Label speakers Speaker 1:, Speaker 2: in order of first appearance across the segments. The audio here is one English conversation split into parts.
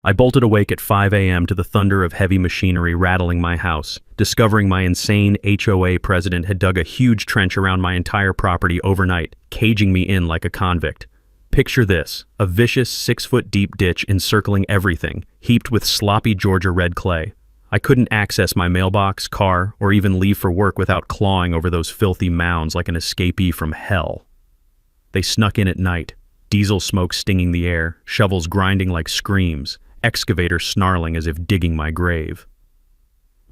Speaker 1: I bolted awake at 5 a.m. to the thunder of heavy machinery rattling my house, discovering my insane HOA president had dug a huge trench around my entire property overnight, caging me in like a convict. Picture this, a vicious 6-foot-deep ditch encircling everything, heaped with sloppy Georgia red clay. I couldn't access my mailbox, car, or even leave for work without clawing over those filthy mounds like an escapee from hell. They snuck in at night, diesel smoke stinging the air, shovels grinding like screams, excavator snarling as if digging my grave.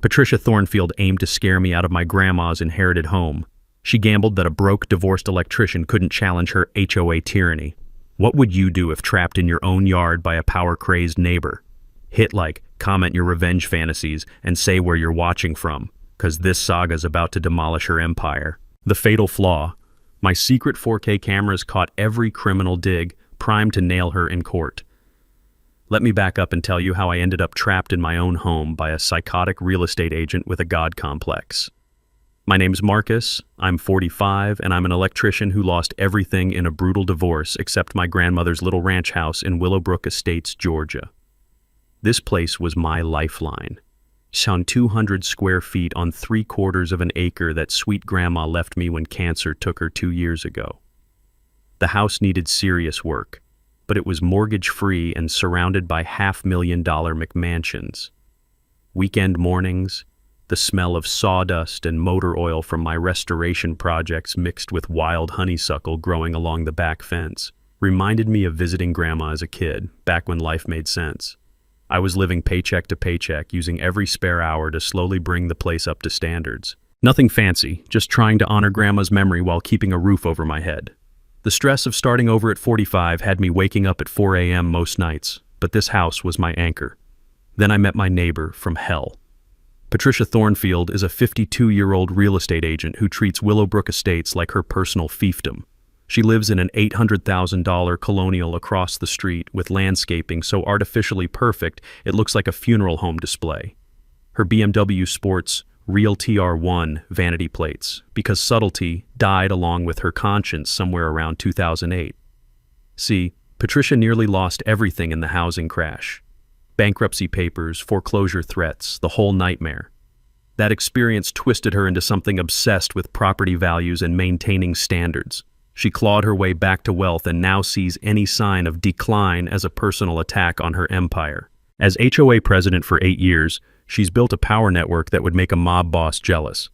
Speaker 1: Patricia Thornfield aimed to scare me out of my grandma's inherited home. She gambled that a broke, divorced electrician couldn't challenge her HOA tyranny. What would you do if trapped in your own yard by a power-crazed neighbor? Hit like, comment your revenge fantasies, and say where you're watching from, 'cause this saga's about to demolish her empire. The fatal flaw. My secret 4K cameras caught every criminal dig, primed to nail her in court. Let me back up and tell you how I ended up trapped in my own home by a psychotic real estate agent with a god complex. My name's Marcus, I'm 45, and I'm an electrician who lost everything in a brutal divorce except my grandmother's little ranch house in Willowbrook Estates, Georgia. This place was my lifeline. Sound 200 square feet on 3/4 of an acre that sweet grandma left me when cancer took her 2 years ago. The house needed serious work, but it was mortgage-free and surrounded by $500,000 McMansions. Weekend mornings, the smell of sawdust and motor oil from my restoration projects mixed with wild honeysuckle growing along the back fence reminded me of visiting grandma as a kid, back when life made sense. I was living paycheck to paycheck, using every spare hour to slowly bring the place up to standards. Nothing fancy, just trying to honor grandma's memory while keeping a roof over my head. The stress of starting over at 45 had me waking up at 4 a.m. most nights, but this house was my anchor. Then I met my neighbor from hell. Patricia Thornfield is a 52-year-old real estate agent who treats Willowbrook Estates like her personal fiefdom. She lives in an $800,000 colonial across the street with landscaping so artificially perfect it looks like a funeral home display. Her BMW sports real TR1 vanity plates because subtlety died along with her conscience somewhere around 2008. See, Patricia nearly lost everything in the housing crash. Bankruptcy papers, foreclosure threats, the whole nightmare. That experience twisted her into something obsessed with property values and maintaining standards. She clawed her way back to wealth and now sees any sign of decline as a personal attack on her empire. As HOA president for 8 years, she's built a power network that would make a mob boss jealous.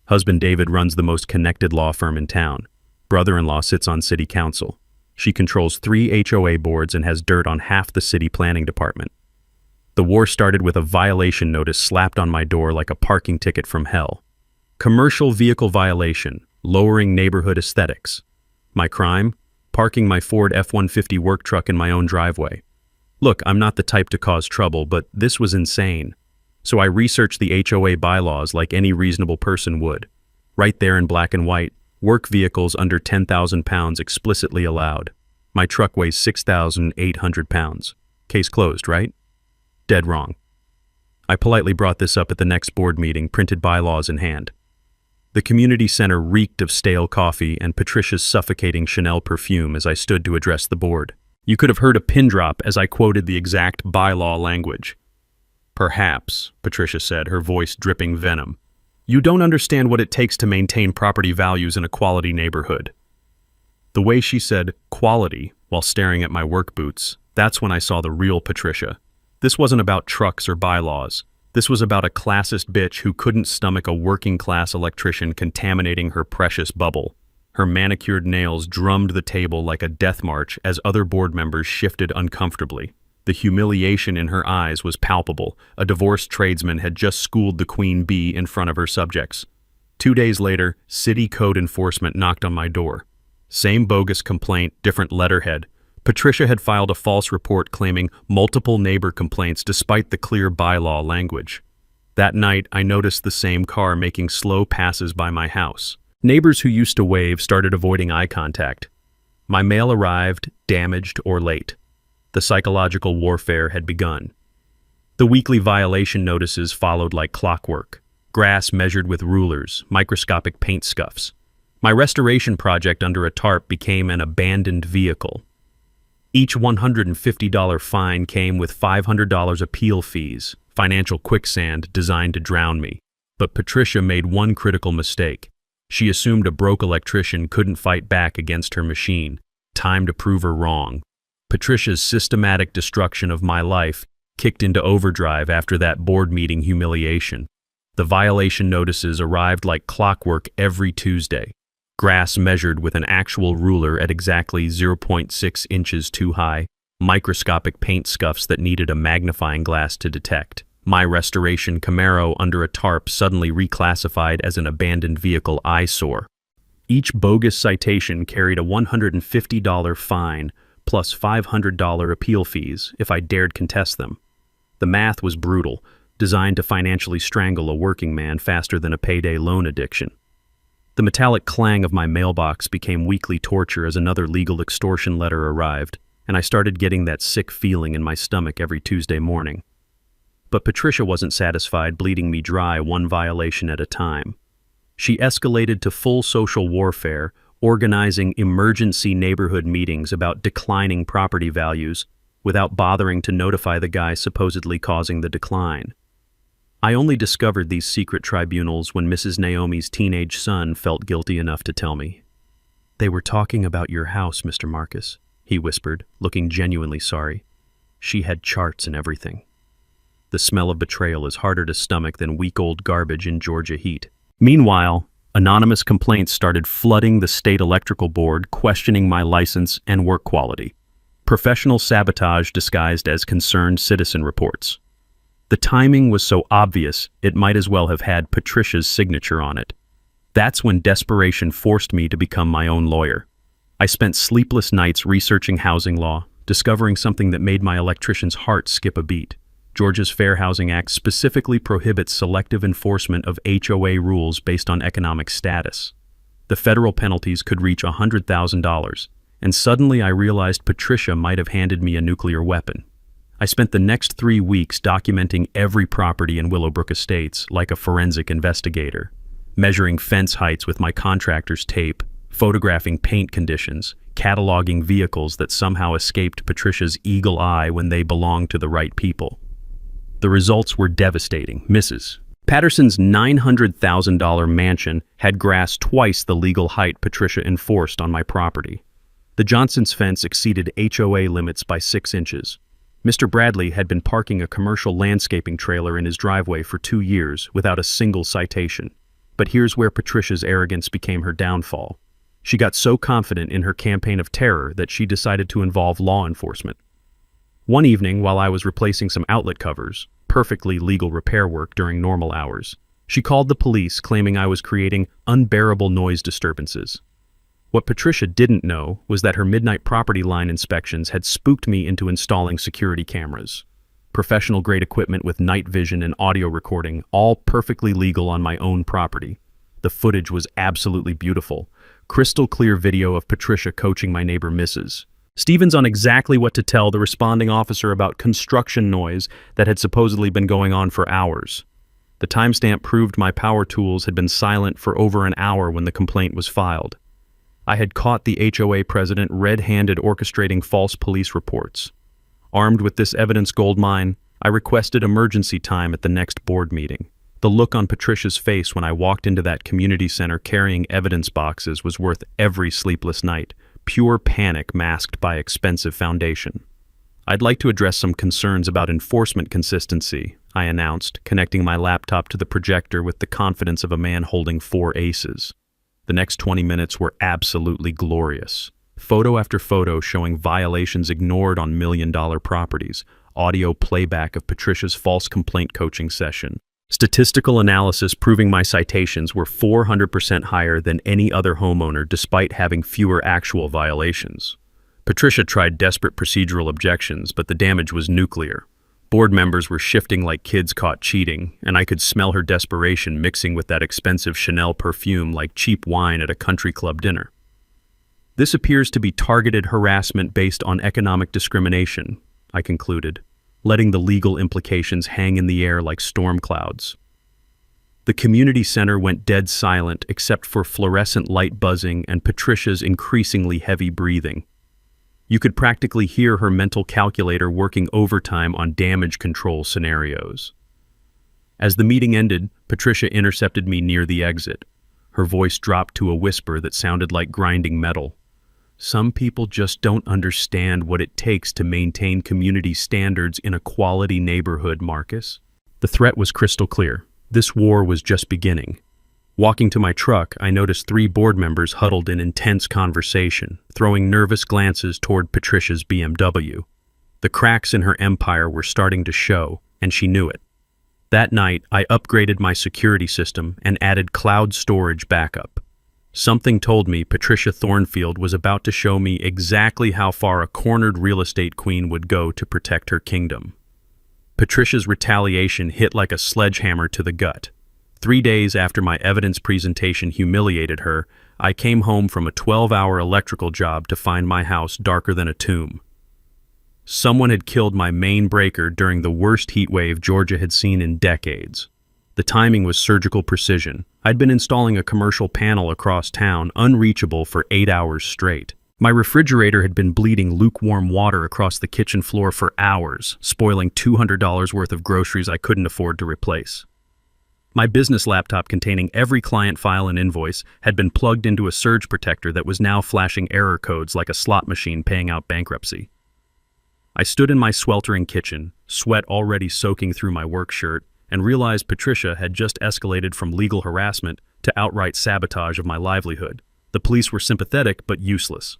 Speaker 1: Husband David runs the most connected law firm in town. Brother-in-law sits on city council. She controls 3 HOA boards and has dirt on half the city planning department. The war started with a violation notice slapped on my door like a parking ticket from hell. Commercial vehicle violation, lowering neighborhood aesthetics. My crime? Parking my Ford F-150 work truck in my own driveway. Look, I'm not the type to cause trouble, but this was insane. So I researched the HOA bylaws like any reasonable person would. Right there in black and white, work vehicles under 10,000 pounds explicitly allowed. My truck weighs 6,800 pounds. Case closed, right? Dead wrong. I politely brought this up at the next board meeting, printed bylaws in hand. The community center reeked of stale coffee and Patricia's suffocating Chanel perfume as I stood to address the board. You could have heard a pin drop as I quoted the exact bylaw language. Perhaps, Patricia said, her voice dripping venom. You don't understand what it takes to maintain property values in a quality neighborhood. The way she said quality while staring at my work boots, that's when I saw the real Patricia. This wasn't about trucks or bylaws. This was about a classist bitch who couldn't stomach a working-class electrician contaminating her precious bubble. Her manicured nails drummed the table like a death march as other board members shifted uncomfortably. The humiliation in her eyes was palpable. A divorced tradesman had just schooled the queen bee in front of her subjects. 2 days later, city code enforcement knocked on my door. Same bogus complaint, different letterhead. Patricia had filed a false report claiming multiple neighbor complaints despite the clear bylaw language. That night, I noticed the same car making slow passes by my house. Neighbors who used to wave started avoiding eye contact. My mail arrived, damaged or late. The psychological warfare had begun. The weekly violation notices followed like clockwork. Grass measured with rulers, microscopic paint scuffs. My restoration project under a tarp became an abandoned vehicle. Each $150 fine came with $500 appeal fees, financial quicksand designed to drown me. But Patricia made one critical mistake. She assumed a broke electrician couldn't fight back against her machine. Time to prove her wrong. Patricia's systematic destruction of my life kicked into overdrive after that board meeting humiliation. The violation notices arrived like clockwork every Tuesday. Grass measured with an actual ruler at exactly 0.6 inches too high, microscopic paint scuffs that needed a magnifying glass to detect. My restoration Camaro under a tarp suddenly reclassified as an abandoned vehicle eyesore. Each bogus citation carried a $150 fine plus $500 appeal fees if I dared contest them. The math was brutal, designed to financially strangle a working man faster than a payday loan addiction. The metallic clang of my mailbox became weekly torture as another legal extortion letter arrived, and I started getting that sick feeling in my stomach every Tuesday morning. But Patricia wasn't satisfied bleeding me dry one violation at a time. She escalated to full social warfare, organizing emergency neighborhood meetings about declining property values without bothering to notify the guy supposedly causing the decline. I only discovered these secret tribunals when Mrs. Naomi's teenage son felt guilty enough to tell me. "They were talking about your house, Mr. Marcus," he whispered, looking genuinely sorry. "She had charts and everything." The smell of betrayal is harder to stomach than week-old garbage in Georgia heat. Meanwhile, anonymous complaints started flooding the state electrical board, questioning my license and work quality. Professional sabotage disguised as concerned citizen reports. The timing was so obvious, it might as well have had Patricia's signature on it. That's when desperation forced me to become my own lawyer. I spent sleepless nights researching housing law, discovering something that made my electrician's heart skip a beat. Georgia's Fair Housing Act specifically prohibits selective enforcement of HOA rules based on economic status. The federal penalties could reach $100,000, and suddenly I realized Patricia might have handed me a nuclear weapon. I spent the next 3 weeks documenting every property in Willowbrook Estates like a forensic investigator, measuring fence heights with my contractor's tape, photographing paint conditions, cataloging vehicles that somehow escaped Patricia's eagle eye when they belonged to the right people. The results were devastating. Mrs. Patterson's $900,000 mansion had grass twice the legal height Patricia enforced on my property. The Johnson's fence exceeded HOA limits by 6 inches. Mr. Bradley had been parking a commercial landscaping trailer in his driveway for 2 years without a single citation. But here's where Patricia's arrogance became her downfall. She got so confident in her campaign of terror that she decided to involve law enforcement. One evening, while I was replacing some outlet covers, perfectly legal repair work during normal hours, she called the police claiming I was creating unbearable noise disturbances. What Patricia didn't know was that her midnight property line inspections had spooked me into installing security cameras. Professional-grade equipment with night vision and audio recording, all perfectly legal on my own property. The footage was absolutely beautiful. Crystal clear video of Patricia coaching my neighbor Mrs. Stevens on exactly what to tell the responding officer about construction noise that had supposedly been going on for hours. The timestamp proved my power tools had been silent for over an hour when the complaint was filed. I had caught the HOA president red-handed orchestrating false police reports. Armed with this evidence goldmine, I requested emergency time at the next board meeting. The look on Patricia's face when I walked into that community center carrying evidence boxes was worth every sleepless night, pure panic masked by expensive foundation. "I'd like to address some concerns about enforcement consistency," I announced, connecting my laptop to the projector with the confidence of a man holding 4 aces. The next 20 minutes were absolutely glorious. Photo after photo showing violations ignored on million-dollar properties, audio playback of Patricia's false complaint coaching session, statistical analysis proving my citations were 400% higher than any other homeowner despite having fewer actual violations. Patricia tried desperate procedural objections, but the damage was nuclear. Board members were shifting like kids caught cheating, and I could smell her desperation mixing with that expensive Chanel perfume like cheap wine at a country club dinner. "This appears to be targeted harassment based on economic discrimination," I concluded, letting the legal implications hang in the air like storm clouds. The community center went dead silent except for fluorescent light buzzing and Patricia's increasingly heavy breathing. You could practically hear her mental calculator working overtime on damage control scenarios. As the meeting ended, Patricia intercepted me near the exit. Her voice dropped to a whisper that sounded like grinding metal. Some people just don't understand what it takes to maintain community standards in a quality neighborhood, Marcus. The threat was crystal clear. This war was just beginning. Walking to my truck, I noticed 3 board members huddled in intense conversation, throwing nervous glances toward Patricia's BMW. The cracks in her empire were starting to show, and she knew it. That night, I upgraded my security system and added cloud storage backup. Something told me Patricia Thornfield was about to show me exactly how far a cornered real estate queen would go to protect her kingdom. Patricia's retaliation hit like a sledgehammer to the gut. 3 days after my evidence presentation humiliated her, I came home from a 12-hour electrical job to find my house darker than a tomb. Someone had killed my main breaker during the worst heat wave Georgia had seen in decades. The timing was surgical precision. I'd been installing a commercial panel across town, unreachable for 8 hours straight. My refrigerator had been bleeding lukewarm water across the kitchen floor for hours, spoiling $200 worth of groceries I couldn't afford to replace. My business laptop containing every client file and invoice had been plugged into a surge protector that was now flashing error codes like a slot machine paying out bankruptcy. I stood in my sweltering kitchen, sweat already soaking through my work shirt, and realized Patricia had just escalated from legal harassment to outright sabotage of my livelihood. The police were sympathetic but useless.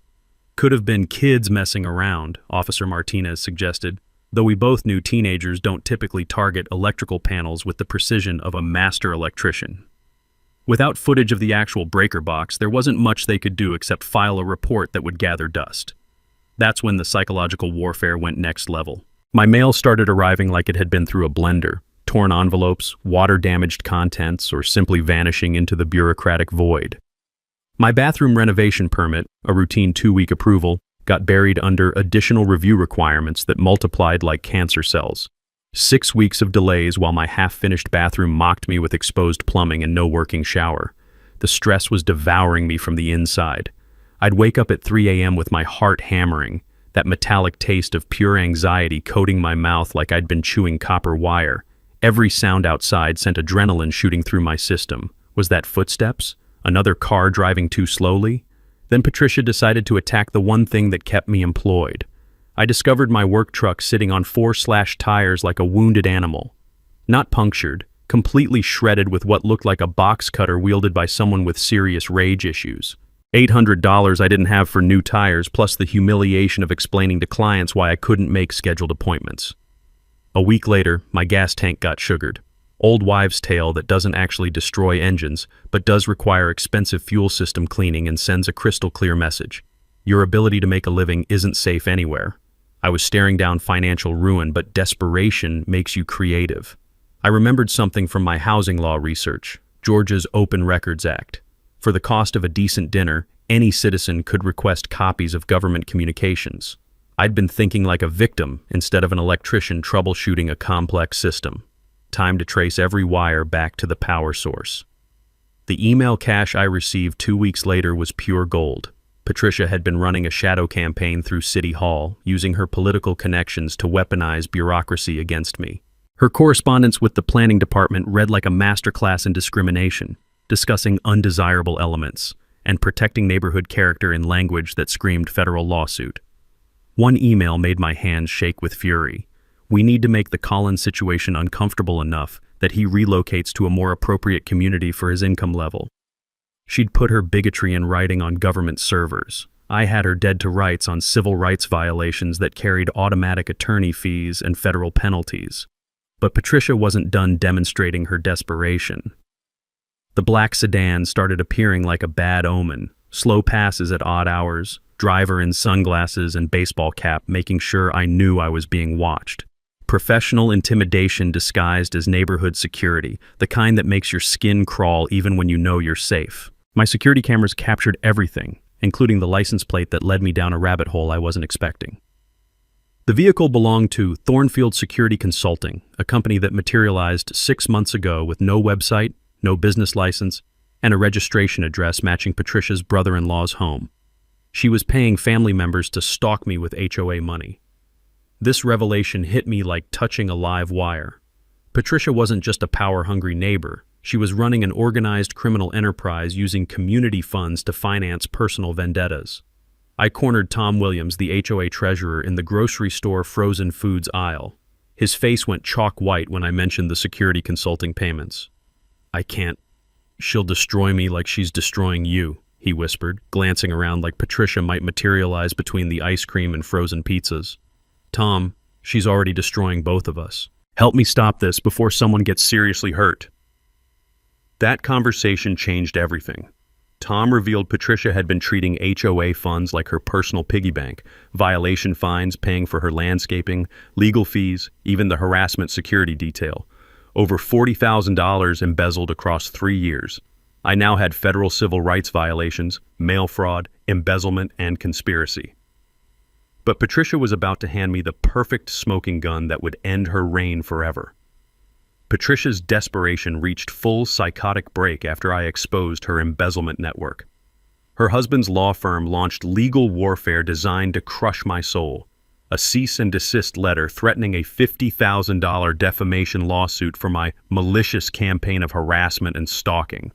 Speaker 1: Could have been kids messing around, Officer Martinez suggested, though we both knew teenagers don't typically target electrical panels with the precision of a master electrician. Without footage of the actual breaker box, there wasn't much they could do except file a report that would gather dust. That's when the psychological warfare went next level. My mail started arriving like it had been through a blender. Torn envelopes, water-damaged contents, or simply vanishing into the bureaucratic void. My bathroom renovation permit, a routine 2-week approval, got buried under additional review requirements that multiplied like cancer cells. 6 weeks of delays while my half-finished bathroom mocked me with exposed plumbing and no working shower. The stress was devouring me from the inside. I'd wake up at 3 a.m. with my heart hammering, that metallic taste of pure anxiety coating my mouth like I'd been chewing copper wire. Every sound outside sent adrenaline shooting through my system. Was that footsteps? Another car driving too slowly? Then Patricia decided to attack the one thing that kept me employed. I discovered my work truck sitting on 4 slashed tires like a wounded animal. Not punctured, completely shredded with what looked like a box cutter wielded by someone with serious rage issues. $800 I didn't have for new tires, plus the humiliation of explaining to clients why I couldn't make scheduled appointments. A week later, my gas tank got sugared. Old wives' tale that doesn't actually destroy engines, but does require expensive fuel system cleaning and sends a crystal clear message. Your ability to make a living isn't safe anywhere. I was staring down financial ruin, but desperation makes you creative. I remembered something from my housing law research, Georgia's Open Records Act. For the cost of a decent dinner, any citizen could request copies of government communications. I'd been thinking like a victim instead of an electrician troubleshooting a complex system. Time to trace every wire back to the power source. The email cache I received 2 weeks later was pure gold. Patricia had been running a shadow campaign through City Hall, using her political connections to weaponize bureaucracy against me. Her correspondence with the planning department read like a masterclass in discrimination, discussing undesirable elements, and protecting neighborhood character in language that screamed federal lawsuit. One email made my hands shake with fury. We need to make the Collins situation uncomfortable enough that he relocates to a more appropriate community for his income level. She'd put her bigotry in writing on government servers. I had her dead to rights on civil rights violations that carried automatic attorney fees and federal penalties. But Patricia wasn't done demonstrating her desperation. The black sedan started appearing like a bad omen, slow passes at odd hours, driver in sunglasses and baseball cap making sure I knew I was being watched. Professional intimidation disguised as neighborhood security, the kind that makes your skin crawl even when you know you're safe. My security cameras captured everything, including the license plate that led me down a rabbit hole I wasn't expecting. The vehicle belonged to Thornfield Security Consulting, a company that materialized 6 months ago with no website, no business license, and a registration address matching Patricia's brother-in-law's home. She was paying family members to stalk me with HOA money. This revelation hit me like touching a live wire. Patricia wasn't just a power-hungry neighbor. She was running an organized criminal enterprise using community funds to finance personal vendettas. I cornered Tom Williams, the HOA treasurer, in the grocery store frozen foods aisle. His face went chalk white when I mentioned the security consulting payments. "I can't. She'll destroy me like she's destroying you," he whispered, glancing around like Patricia might materialize between the ice cream and frozen pizzas. "Tom, she's already destroying both of us. Help me stop this before someone gets seriously hurt." That conversation changed everything. Tom revealed Patricia had been treating HOA funds like her personal piggy bank, violation fines paying for her landscaping, legal fees, even the harassment security detail. Over $40,000 embezzled across 3 years. I now had federal civil rights violations, mail fraud, embezzlement, and conspiracy. But Patricia was about to hand me the perfect smoking gun that would end her reign forever. Patricia's desperation reached full psychotic break after I exposed her embezzlement network. Her husband's law firm launched legal warfare designed to crush my soul. A cease and desist letter threatening a $50,000 defamation lawsuit for my malicious campaign of harassment and stalking.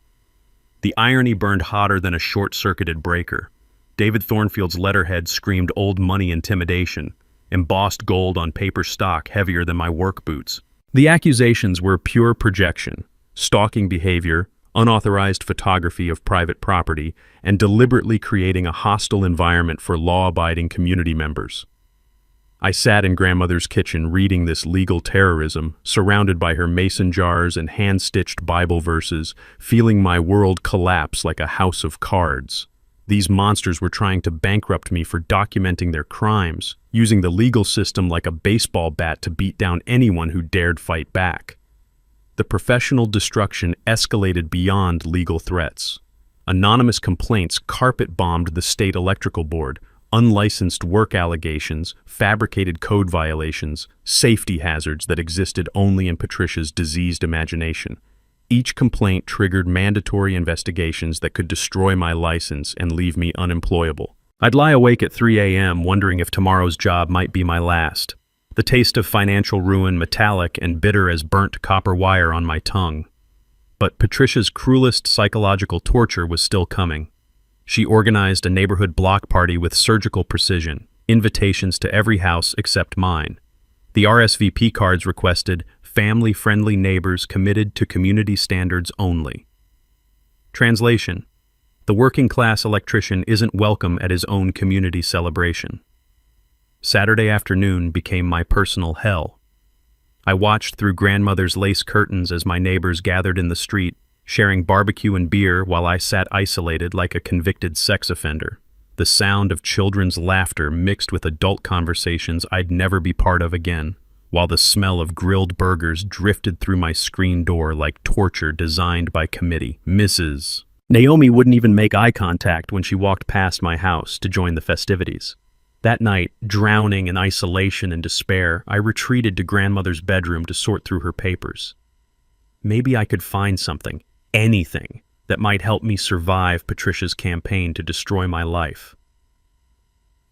Speaker 1: The irony burned hotter than a short-circuited breaker. David Thornfield's letterhead screamed old money intimidation, embossed gold on paper stock heavier than my work boots. The accusations were pure projection, stalking behavior, unauthorized photography of private property, and deliberately creating a hostile environment for law-abiding community members. I sat in grandmother's kitchen reading this legal terrorism, surrounded by her mason jars and hand-stitched Bible verses, feeling my world collapse like a house of cards. These monsters were trying to bankrupt me for documenting their crimes, using the legal system like a baseball bat to beat down anyone who dared fight back. The professional destruction escalated beyond legal threats. Anonymous complaints carpet-bombed the state electrical board, unlicensed work allegations, fabricated code violations, safety hazards that existed only in Patricia's diseased imagination. Each complaint triggered mandatory investigations that could destroy my license and leave me unemployable. I'd lie awake at 3 a.m. wondering if tomorrow's job might be my last. The taste of financial ruin metallic and bitter as burnt copper wire on my tongue. But Patricia's cruelest psychological torture was still coming. She organized a neighborhood block party with surgical precision, invitations to every house except mine. The RSVP cards requested family-friendly neighbors committed to community standards only. Translation: the working-class electrician isn't welcome at his own community celebration. Saturday afternoon became my personal hell. I watched through grandmother's lace curtains as my neighbors gathered in the street, sharing barbecue and beer while I sat isolated like a convicted sex offender. The sound of children's laughter mixed with adult conversations I'd never be part of again, while the smell of grilled burgers drifted through my screen door like torture designed by committee. Mrs. Naomi wouldn't even make eye contact when she walked past my house to join the festivities. That night, drowning in isolation and despair, I retreated to grandmother's bedroom to sort through her papers. Maybe I could find something, anything, that might help me survive Patricia's campaign to destroy my life.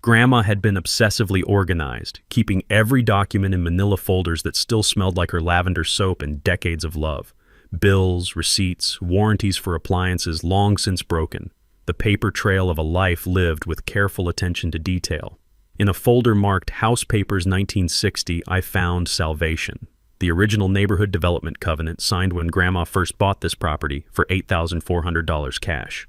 Speaker 1: Grandma had been obsessively organized, keeping every document in manila folders that still smelled like her lavender soap and decades of love. Bills, receipts, warranties for appliances long since broken. The paper trail of a life lived with careful attention to detail. In a folder marked House Papers 1960, I found salvation. The original neighborhood development covenant signed when Grandma first bought this property for $8,400 cash.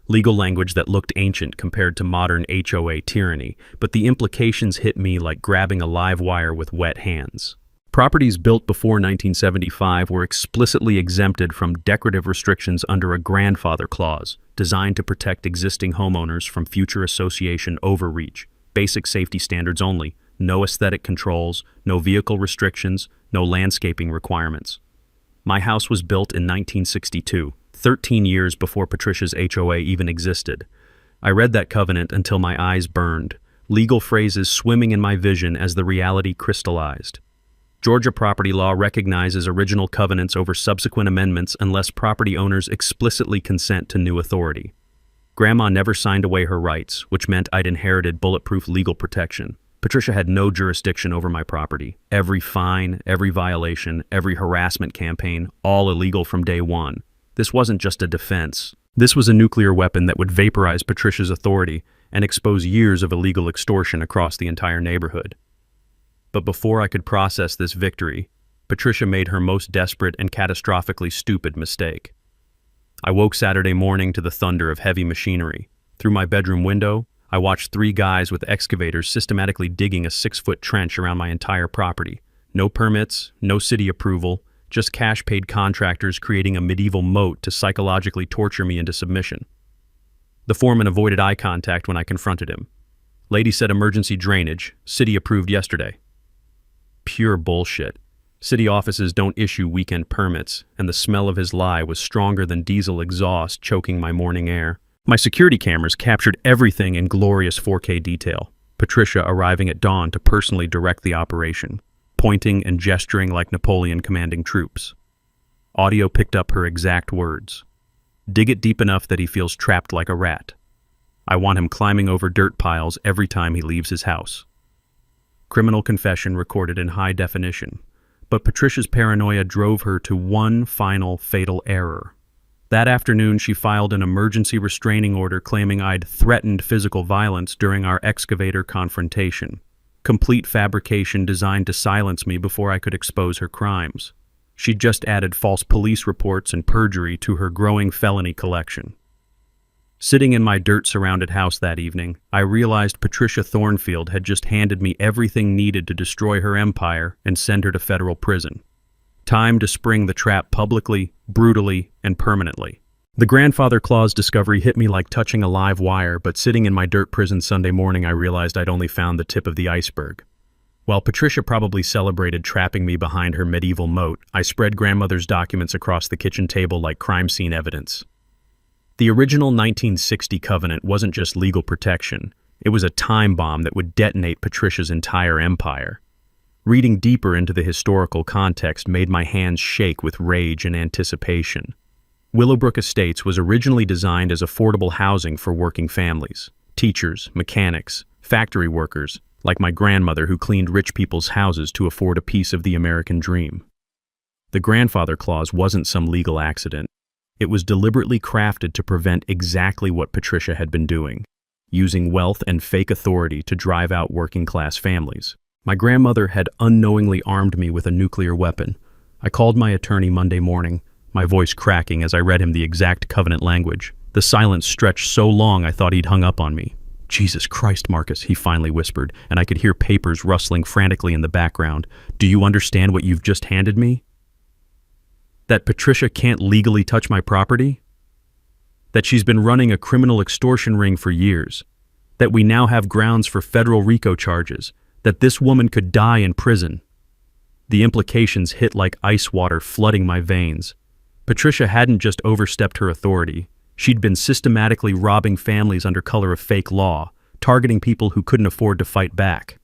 Speaker 1: Legal language that looked ancient compared to modern HOA tyranny, but the implications hit me like grabbing a live wire with wet hands. Properties built before 1975 were explicitly exempted from decorative restrictions under a grandfather clause, designed to protect existing homeowners from future association overreach. Basic safety standards only, no aesthetic controls, no vehicle restrictions, no landscaping requirements. My house was built in 1962, 13 years before Patricia's HOA even existed. I read that covenant until my eyes burned, legal phrases swimming in my vision as the reality crystallized. Georgia property law recognizes original covenants over subsequent amendments unless property owners explicitly consent to new authority. Grandma never signed away her rights, which meant I'd inherited bulletproof legal protection. Patricia had no jurisdiction over my property. Every fine, every violation, every harassment campaign, all illegal from day one. This wasn't just a defense. This was a nuclear weapon that would vaporize Patricia's authority and expose years of illegal extortion across the entire neighborhood. But before I could process this victory, Patricia made her most desperate and catastrophically stupid mistake. I woke Saturday morning to the thunder of heavy machinery. Through my bedroom window, I watched 3 guys with excavators systematically digging a 6-foot trench around my entire property. No permits, no city approval, just cash-paid contractors creating a medieval moat to psychologically torture me into submission. The foreman avoided eye contact when I confronted him. Lady said emergency drainage, city approved yesterday. Pure bullshit. City offices don't issue weekend permits, and the smell of his lie was stronger than diesel exhaust choking my morning air. My security cameras captured everything in glorious 4K detail. Patricia arriving at dawn to personally direct the operation, pointing and gesturing like Napoleon commanding troops. Audio picked up her exact words. Dig it deep enough that he feels trapped like a rat. I want him climbing over dirt piles every time he leaves his house. Criminal confession recorded in high definition. But Patricia's paranoia drove her to one final fatal error. That afternoon, she filed an emergency restraining order claiming I'd threatened physical violence during our excavator confrontation. Complete fabrication designed to silence me before I could expose her crimes. She'd just added false police reports and perjury to her growing felony collection. Sitting in my dirt-surrounded house that evening, I realized Patricia Thornfield had just handed me everything needed to destroy her empire and send her to federal prison. Time to spring the trap publicly, brutally, and permanently. The grandfather clause discovery hit me like touching a live wire, but sitting in my dirt prison Sunday morning, I realized I'd only found the tip of the iceberg. While Patricia probably celebrated trapping me behind her medieval moat, I spread grandmother's documents across the kitchen table like crime scene evidence. The original 1960 covenant wasn't just legal protection, it was a time bomb that would detonate Patricia's entire empire. Reading deeper into the historical context made my hands shake with rage and anticipation. Willowbrook Estates was originally designed as affordable housing for working families, teachers, mechanics, factory workers, like my grandmother who cleaned rich people's houses to afford a piece of the American dream. The grandfather clause wasn't some legal accident. It was deliberately crafted to prevent exactly what Patricia had been doing, using wealth and fake authority to drive out working-class families. My grandmother had unknowingly armed me with a nuclear weapon. I called my attorney Monday morning, my voice cracking as I read him the exact covenant language. The silence stretched so long I thought he'd hung up on me. "Jesus Christ, Marcus," he finally whispered, and I could hear papers rustling frantically in the background. "Do you understand what you've just handed me? That Patricia can't legally touch my property? That she's been running a criminal extortion ring for years? That we now have grounds for federal RICO charges? That this woman could die in prison?" The implications hit like ice water flooding my veins. Patricia hadn't just overstepped her authority. She'd been systematically robbing families under color of fake law, targeting people who couldn't afford to fight back.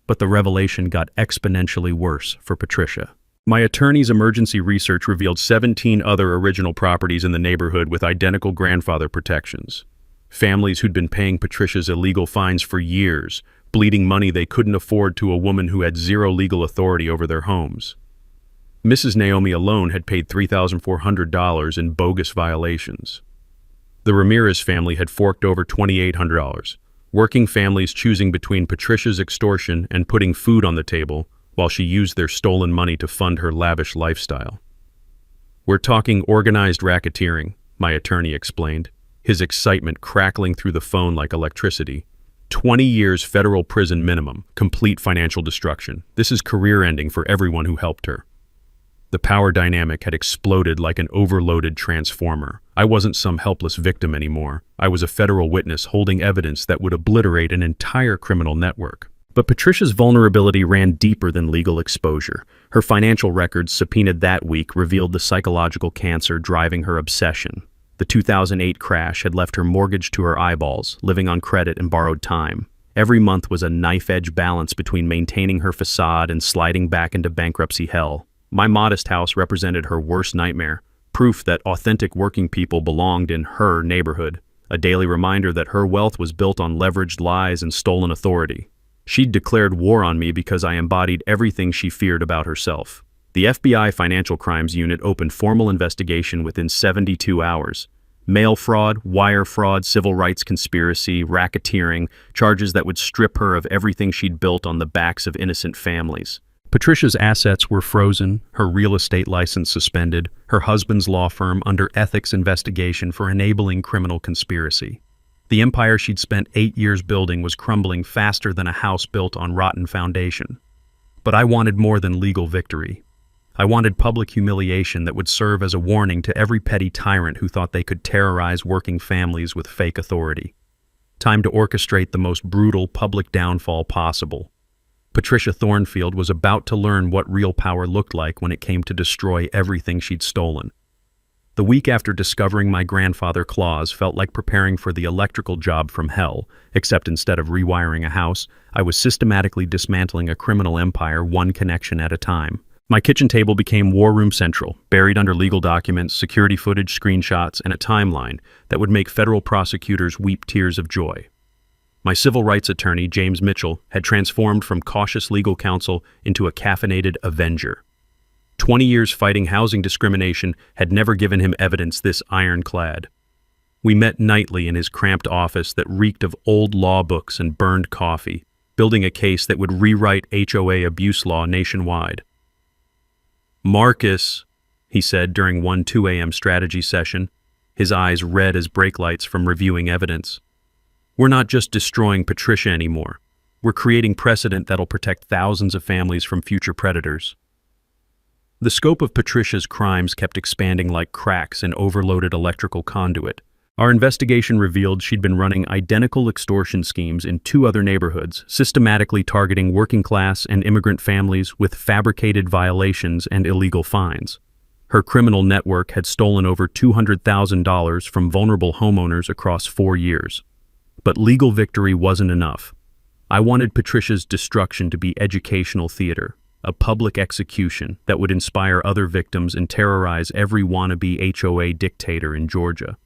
Speaker 1: But the revelation got exponentially worse for Patricia. My attorney's emergency research revealed 17 other original properties in the neighborhood with identical grandfather protections. Families who'd been paying Patricia's illegal fines for years, bleeding money they couldn't afford to a woman who had zero legal authority over their homes. Mrs. Naomi alone had paid $3,400 in bogus violations. The Ramirez family had forked over $2,800. Working families choosing between Patricia's extortion and putting food on the table, while she used their stolen money to fund her lavish lifestyle. "We're talking organized racketeering," my attorney explained, his excitement crackling through the phone like electricity. 20 years federal prison minimum, complete financial destruction. This is career-ending for everyone who helped her. The power dynamic had exploded like an overloaded transformer. I wasn't some helpless victim anymore. I was a federal witness holding evidence that would obliterate an entire criminal network. But Patricia's vulnerability ran deeper than legal exposure. Her financial records subpoenaed that week revealed the psychological cancer driving her obsession. The 2008 crash had left her mortgaged to her eyeballs, living on credit and borrowed time. Every month was a knife-edge balance between maintaining her facade and sliding back into bankruptcy hell. My modest house represented her worst nightmare, proof that authentic working people belonged in her neighborhood. a daily reminder that her wealth was built on leveraged lies and stolen authority. She'd declared war on me because I embodied everything she feared about herself. The FBI Financial Crimes Unit opened formal investigation within 72 hours. Mail fraud, wire fraud, civil rights conspiracy, racketeering, charges that would strip her of everything she'd built on the backs of innocent families. Patricia's assets were frozen, her real estate license suspended, her husband's law firm under ethics investigation for enabling criminal conspiracy. The empire she'd spent 8 years building was crumbling faster than a house built on rotten foundation. But I wanted more than legal victory. I wanted public humiliation that would serve as a warning to every petty tyrant who thought they could terrorize working families with fake authority. Time to orchestrate the most brutal public downfall possible. Patricia Thornfield was about to learn what real power looked like when it came to destroy everything she'd stolen. The week after discovering my grandfather Claus felt like preparing for the electrical job from hell, except instead of rewiring a house, I was systematically dismantling a criminal empire one connection at a time. My kitchen table became War Room Central, buried under legal documents, security footage, screenshots, and a timeline that would make federal prosecutors weep tears of joy. My civil rights attorney, James Mitchell, had transformed from cautious legal counsel into a caffeinated avenger. 20 years fighting housing discrimination had never given him evidence this ironclad. We met nightly in his cramped office that reeked of old law books and burned coffee, building a case that would rewrite HOA abuse law nationwide. "Marcus," he said during one 2 a.m. strategy session, his eyes red as brake lights from reviewing evidence. "We're not just destroying Patricia anymore. We're creating precedent that'll protect thousands of families from future predators." The scope of Patricia's crimes kept expanding like cracks in overloaded electrical conduit. Our investigation revealed she'd been running identical extortion schemes in 2 other neighborhoods, systematically targeting working-class and immigrant families with fabricated violations and illegal fines. Her criminal network had stolen over $200,000 from vulnerable homeowners across 4 years. But legal victory wasn't enough. I wanted Patricia's destruction to be educational theater, a public execution that would inspire other victims and terrorize every wannabe HOA dictator in Georgia.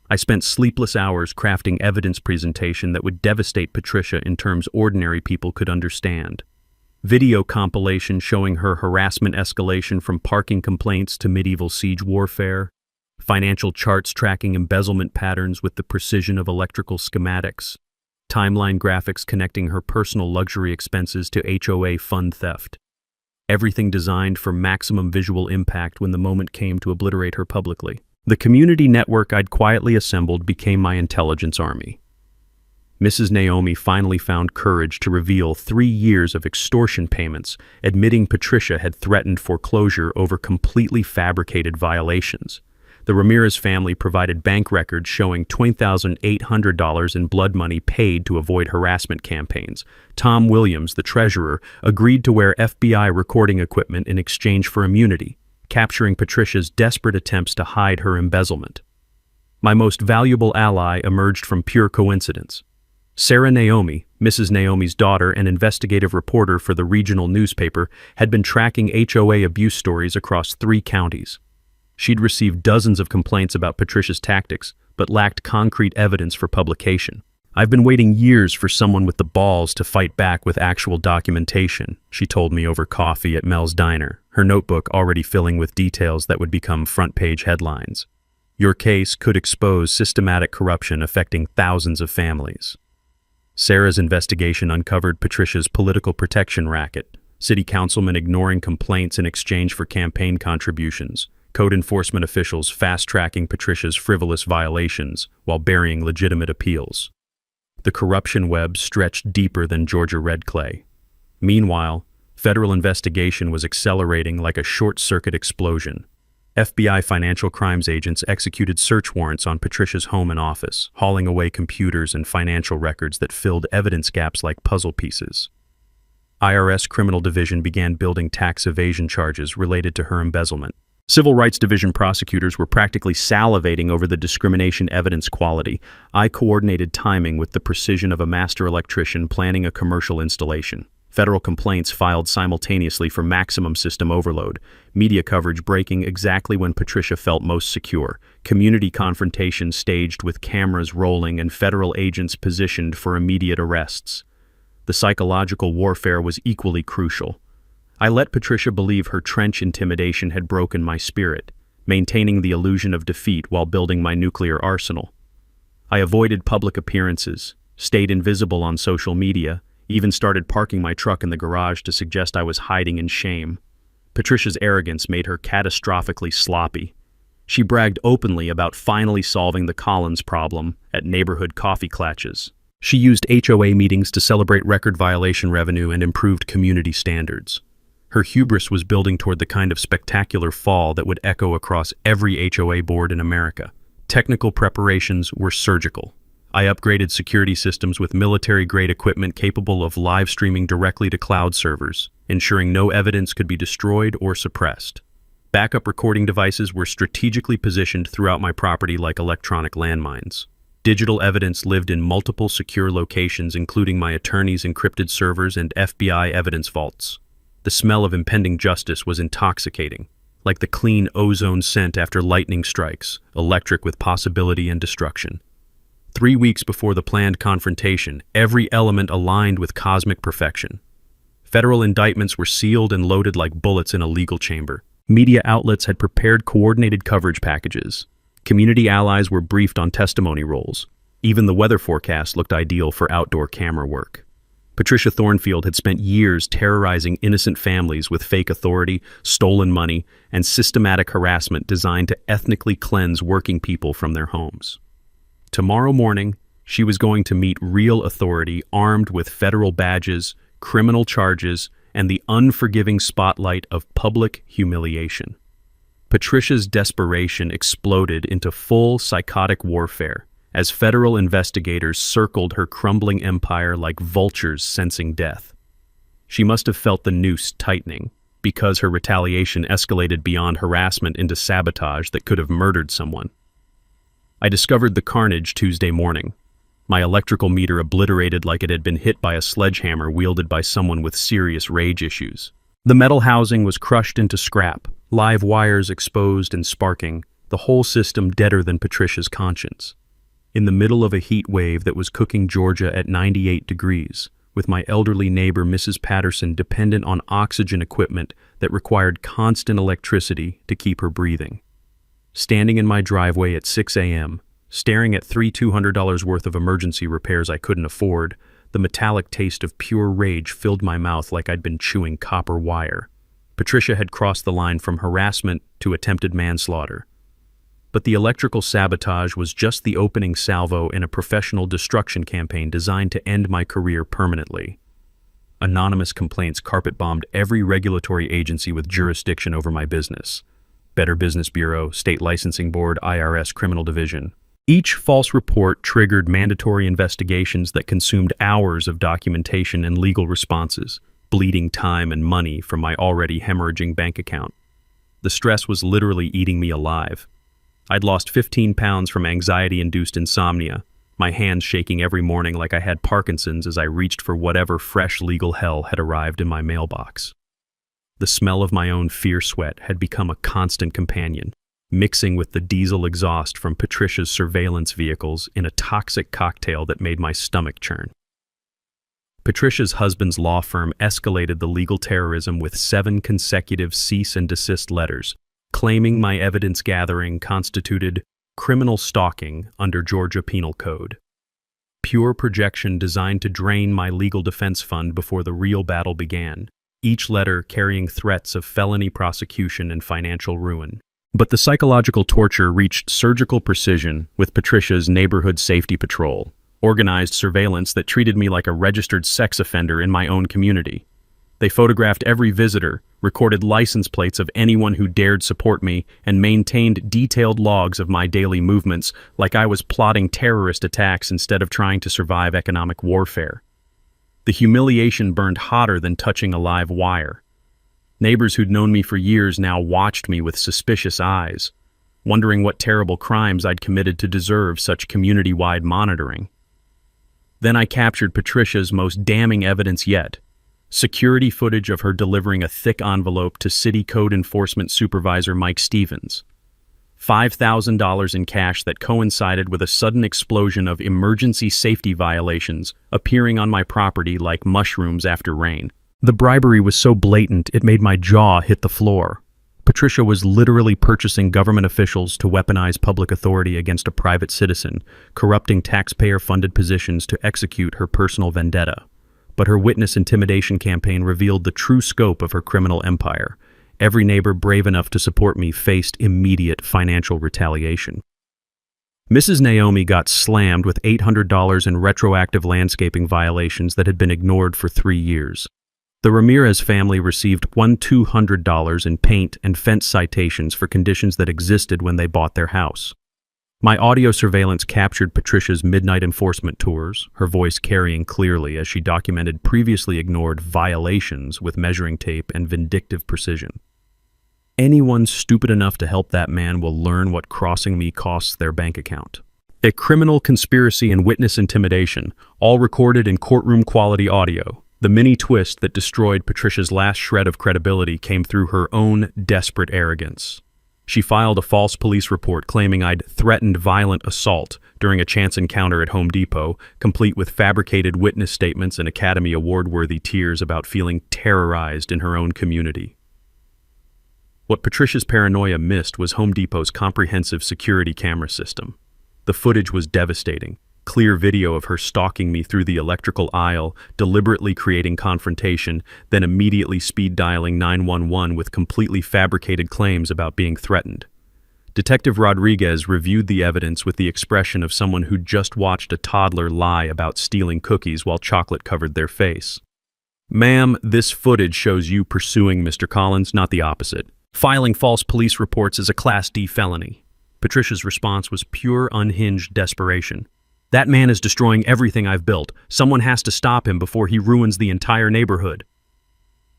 Speaker 1: I spent sleepless hours crafting evidence presentation that would devastate Patricia in terms ordinary people could understand. Video compilation showing her harassment escalation from parking complaints to medieval siege warfare. Financial charts tracking embezzlement patterns with the precision of electrical schematics. Timeline graphics connecting her personal luxury expenses to HOA fund theft. Everything designed for maximum visual impact when the moment came to obliterate her publicly. The community network I'd quietly assembled became my intelligence army. Mrs. Naomi finally found courage to reveal 3 years of extortion payments, admitting Patricia had threatened foreclosure over completely fabricated violations. The Ramirez family provided bank records showing $20,800 in blood money paid to avoid harassment campaigns. Tom Williams, the treasurer, agreed to wear FBI recording equipment in exchange for immunity, capturing Patricia's desperate attempts to hide her embezzlement. My most valuable ally emerged from pure coincidence. Sarah Naomi, Mrs. Naomi's daughter and investigative reporter for the regional newspaper, had been tracking HOA abuse stories across 3 counties. She'd received dozens of complaints about Patricia's tactics, but lacked concrete evidence for publication. "I've been waiting years for someone with the balls to fight back with actual documentation," she told me over coffee at Mel's Diner, her notebook already filling with details that would become front-page headlines. "Your case could expose systematic corruption affecting thousands of families." Sarah's investigation uncovered Patricia's political protection racket, city councilmen ignoring complaints in exchange for campaign contributions, code enforcement officials fast-tracking Patricia's frivolous violations while burying legitimate appeals. The corruption web stretched deeper than Georgia red clay. Meanwhile, federal investigation was accelerating like a short-circuit explosion. FBI financial crimes agents executed search warrants on Patricia's home and office, hauling away computers and financial records that filled evidence gaps like puzzle pieces. IRS Criminal Division began building tax evasion charges related to her embezzlement. Civil Rights Division prosecutors were practically salivating over the discrimination evidence quality. I coordinated timing with the precision of a master electrician planning a commercial installation. Federal complaints filed simultaneously for maximum system overload, media coverage breaking exactly when Patricia felt most secure, community confrontations staged with cameras rolling and federal agents positioned for immediate arrests. The psychological warfare was equally crucial. I let Patricia believe her trench intimidation had broken my spirit, maintaining the illusion of defeat while building my nuclear arsenal. I avoided public appearances, stayed invisible on social media, even started parking my truck in the garage to suggest I was hiding in shame. Patricia's arrogance made her catastrophically sloppy. She bragged openly about finally solving the Collins problem at neighborhood coffee clatches. She used HOA meetings to celebrate record violation revenue and improved community standards. Her hubris was building toward the kind of spectacular fall that would echo across every HOA board in America. Technical preparations were surgical. I upgraded security systems with military-grade equipment capable of live streaming directly to cloud servers, ensuring no evidence could be destroyed or suppressed. Backup recording devices were strategically positioned throughout my property like electronic landmines. Digital evidence lived in multiple secure locations, including my attorney's encrypted servers and FBI evidence vaults. The smell of impending justice was intoxicating, like the clean ozone scent after lightning strikes, electric with possibility and destruction. 3 weeks before the planned confrontation, every element aligned with cosmic perfection. Federal indictments were sealed and loaded like bullets in a legal chamber. Media outlets had prepared coordinated coverage packages. Community allies were briefed on testimony roles. Even the weather forecast looked ideal for outdoor camera work. Patricia Thornfield had spent years terrorizing innocent families with fake authority, stolen money, and systematic harassment designed to ethnically cleanse working people from their homes. Tomorrow morning, she was going to meet real authority armed with federal badges, criminal charges, and the unforgiving spotlight of public humiliation. Patricia's desperation exploded into full psychotic warfare as federal investigators circled her crumbling empire like vultures sensing death. She must have felt the noose tightening, because her retaliation escalated beyond harassment into sabotage that could have murdered someone. I discovered the carnage Tuesday morning, my electrical meter obliterated like it had been hit by a sledgehammer wielded by someone with serious rage issues. The metal housing was crushed into scrap, live wires exposed and sparking, the whole system deader than Patricia's conscience. In the middle of a heat wave that was cooking Georgia at 98 degrees, with my elderly neighbor Mrs. Patterson dependent on oxygen equipment that required constant electricity to keep her breathing. Standing in my driveway at 6 a.m., staring at three $200 worth of emergency repairs I couldn't afford, the metallic taste of pure rage filled my mouth like I'd been chewing copper wire. Patricia had crossed the line from harassment to attempted manslaughter. But the electrical sabotage was just the opening salvo in a professional destruction campaign designed to end my career permanently. Anonymous complaints carpet-bombed every regulatory agency with jurisdiction over my business. Better Business Bureau, State Licensing Board, IRS Criminal Division. Each false report triggered mandatory investigations that consumed hours of documentation and legal responses, bleeding time and money from my already hemorrhaging bank account. The stress was literally eating me alive. I'd lost 15 pounds from anxiety-induced insomnia, my hands shaking every morning like I had Parkinson's as I reached for whatever fresh legal hell had arrived in my mailbox. The smell of my own fierce sweat had become a constant companion, mixing with the diesel exhaust from Patricia's surveillance vehicles in a toxic cocktail that made my stomach churn. Patricia's husband's law firm escalated the legal terrorism with 7 consecutive cease and desist letters, claiming my evidence gathering constituted criminal stalking under Georgia Penal Code. Pure projection designed to drain my legal defense fund before the real battle began, each letter carrying threats of felony prosecution and financial ruin. But the psychological torture reached surgical precision with Patricia's neighborhood safety patrol, organized surveillance that treated me like a registered sex offender in my own community. They photographed every visitor, recorded license plates of anyone who dared support me, and maintained detailed logs of my daily movements like I was plotting terrorist attacks instead of trying to survive economic warfare. The humiliation burned hotter than touching a live wire. Neighbors who'd known me for years now watched me with suspicious eyes, wondering what terrible crimes I'd committed to deserve such community-wide monitoring. Then I captured Patricia's most damning evidence yet, security footage of her delivering a thick envelope to City Code Enforcement Supervisor Mike Stevens, $5,000 in cash that coincided with a sudden explosion of emergency safety violations appearing on my property like mushrooms after rain. The bribery was so blatant it made my jaw hit the floor. Patricia was literally purchasing government officials to weaponize public authority against a private citizen, corrupting taxpayer-funded positions to execute her personal vendetta. But her witness intimidation campaign revealed the true scope of her criminal empire. Every neighbor brave enough to support me faced immediate financial retaliation. Mrs. Naomi got slammed with $800 in retroactive landscaping violations that had been ignored for 3 years. The Ramirez family received $200 in paint and fence citations for conditions that existed when they bought their house. My audio surveillance captured Patricia's midnight enforcement tours, her voice carrying clearly as she documented previously ignored violations with measuring tape and vindictive precision. Anyone stupid enough to help that man will learn what crossing me costs their bank account. A criminal conspiracy and witness intimidation, all recorded in courtroom-quality audio. The mini twist that destroyed Patricia's last shred of credibility came through her own desperate arrogance. She filed a false police report claiming I'd threatened violent assault during a chance encounter at Home Depot, complete with fabricated witness statements and Academy Award-worthy tears about feeling terrorized in her own community. What Patricia's paranoia missed was Home Depot's comprehensive security camera system. The footage was devastating. Clear video of her stalking me through the electrical aisle, deliberately creating confrontation, then immediately speed dialing 911 with completely fabricated claims about being threatened. Detective Rodriguez reviewed the evidence with the expression of someone who'd just watched a toddler lie about stealing cookies while chocolate covered their face. "Ma'am, this footage shows you pursuing Mr. Collins, not the opposite. Filing false police reports is a Class D felony." Patricia's response was pure, unhinged desperation. "That man is destroying everything I've built. Someone has to stop him before he ruins the entire neighborhood."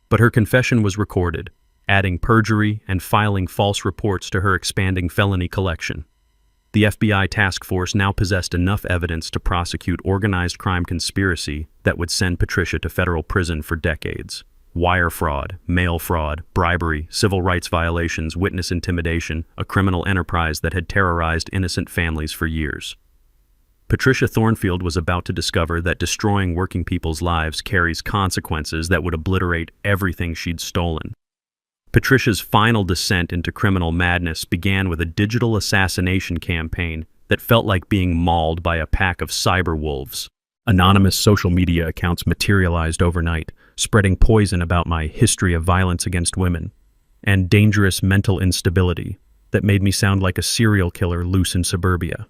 Speaker 1: But her confession was recorded, adding perjury and filing false reports to her expanding felony collection. The FBI task force now possessed enough evidence to prosecute organized crime conspiracy that would send Patricia to federal prison for decades. Wire fraud, mail fraud, bribery, civil rights violations, witness intimidation, a criminal enterprise that had terrorized innocent families for years. Patricia Thornfield was about to discover that destroying working people's lives carries consequences that would obliterate everything she'd stolen. Patricia's final descent into criminal madness began with a digital assassination campaign that felt like being mauled by a pack of cyber wolves. Anonymous social media accounts materialized overnight, spreading poison about my history of violence against women and dangerous mental instability that made me sound like a serial killer loose in suburbia.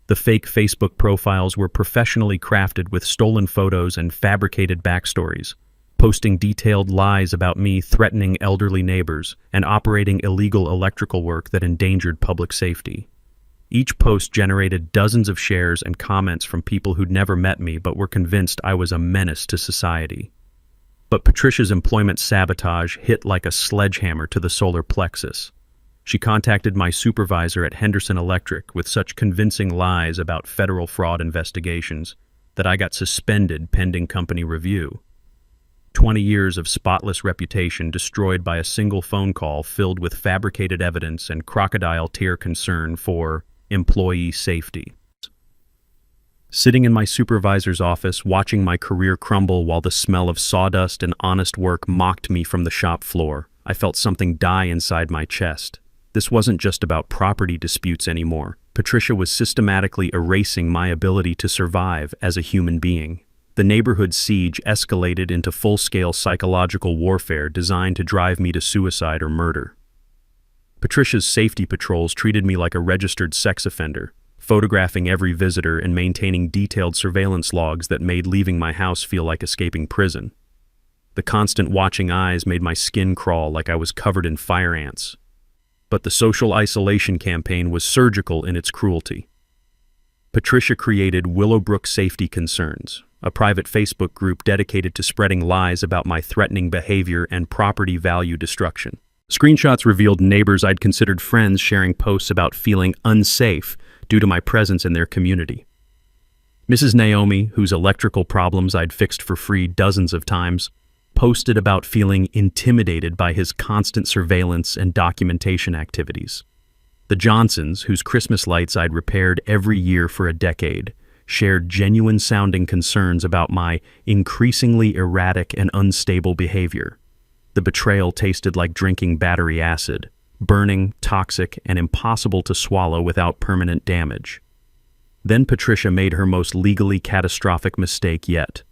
Speaker 1: The fake Facebook profiles were professionally crafted with stolen photos and fabricated backstories, posting detailed lies about me threatening elderly neighbors and operating illegal electrical work that endangered public safety. Each post generated dozens of shares and comments from people who'd never met me but were convinced I was a menace to society. But Patricia's employment sabotage hit like a sledgehammer to the solar plexus. She contacted my supervisor at Henderson Electric with such convincing lies about federal fraud investigations that I got suspended pending company review. 20 years of spotless reputation destroyed by a single phone call filled with fabricated evidence and crocodile tear concern for employee safety. Sitting in my supervisor's office, watching my career crumble while the smell of sawdust and honest work mocked me from the shop floor, I felt something die inside my chest. This wasn't just about property disputes anymore. Patricia was systematically erasing my ability to survive as a human being. The neighborhood siege escalated into full-scale psychological warfare designed to drive me to suicide or murder. Patricia's safety patrols treated me like a registered sex offender, photographing every visitor and maintaining detailed surveillance logs that made leaving my house feel like escaping prison. The constant watching eyes made my skin crawl like I was covered in fire ants. But the social isolation campaign was surgical in its cruelty. Patricia created Willowbrook Safety Concerns, a private Facebook group dedicated to spreading lies about my threatening behavior and property value destruction. Screenshots revealed neighbors I'd considered friends sharing posts about feeling unsafe due to my presence in their community. Mrs. Naomi, whose electrical problems I'd fixed for free dozens of times, posted about feeling intimidated by his constant surveillance and documentation activities. The Johnsons, whose Christmas lights I'd repaired every year for a decade, shared genuine-sounding concerns about my increasingly erratic and unstable behavior. The betrayal tasted like drinking battery acid, burning, toxic, and impossible to swallow without permanent damage. Then Patricia made her most legally catastrophic mistake yet,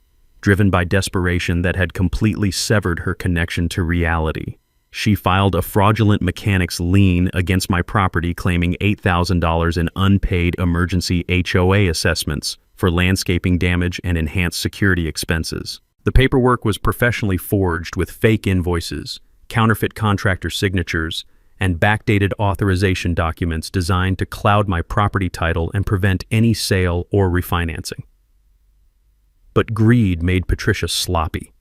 Speaker 1: driven by desperation that had completely severed her connection to reality. She filed a fraudulent mechanics lien against my property, claiming $8,000 in unpaid emergency HOA assessments for landscaping damage and enhanced security expenses. The paperwork was professionally forged with fake invoices, counterfeit contractor signatures, and backdated authorization documents designed to cloud my property title and prevent any sale or refinancing. But greed made Patricia sloppy.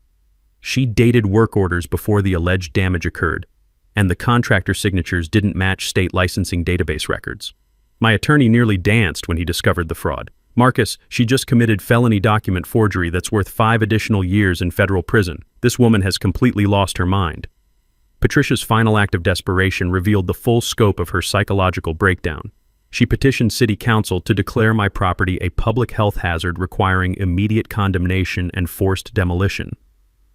Speaker 1: She dated work orders before the alleged damage occurred, and the contractor signatures didn't match state licensing database records. My attorney nearly danced when he discovered the fraud. "Marcus, she just committed felony document forgery that's worth 5 additional years in federal prison. This woman has completely lost her mind." Patricia's final act of desperation revealed the full scope of her psychological breakdown. She petitioned City Council to declare my property a public health hazard requiring immediate condemnation and forced demolition,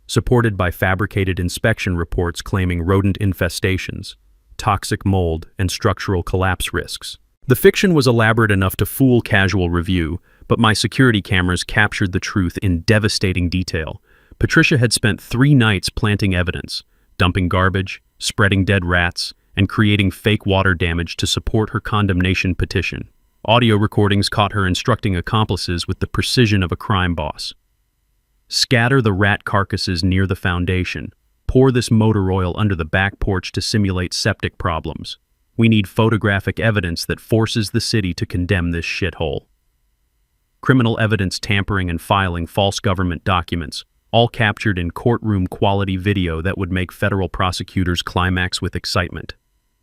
Speaker 1: supported by fabricated inspection reports claiming rodent infestations, toxic mold, and structural collapse risks. The fiction was elaborate enough to fool casual review, but my security cameras captured the truth in devastating detail. Patricia had spent 3 nights planting evidence, dumping garbage, spreading dead rats, and creating fake water damage to support her condemnation petition. Audio recordings caught her instructing accomplices with the precision of a crime boss. "Scatter the rat carcasses near the foundation. Pour this motor oil under the back porch to simulate septic problems. We need photographic evidence that forces the city to condemn this shithole." Criminal evidence tampering and filing false government documents, all captured in courtroom-quality video that would make federal prosecutors climax with excitement.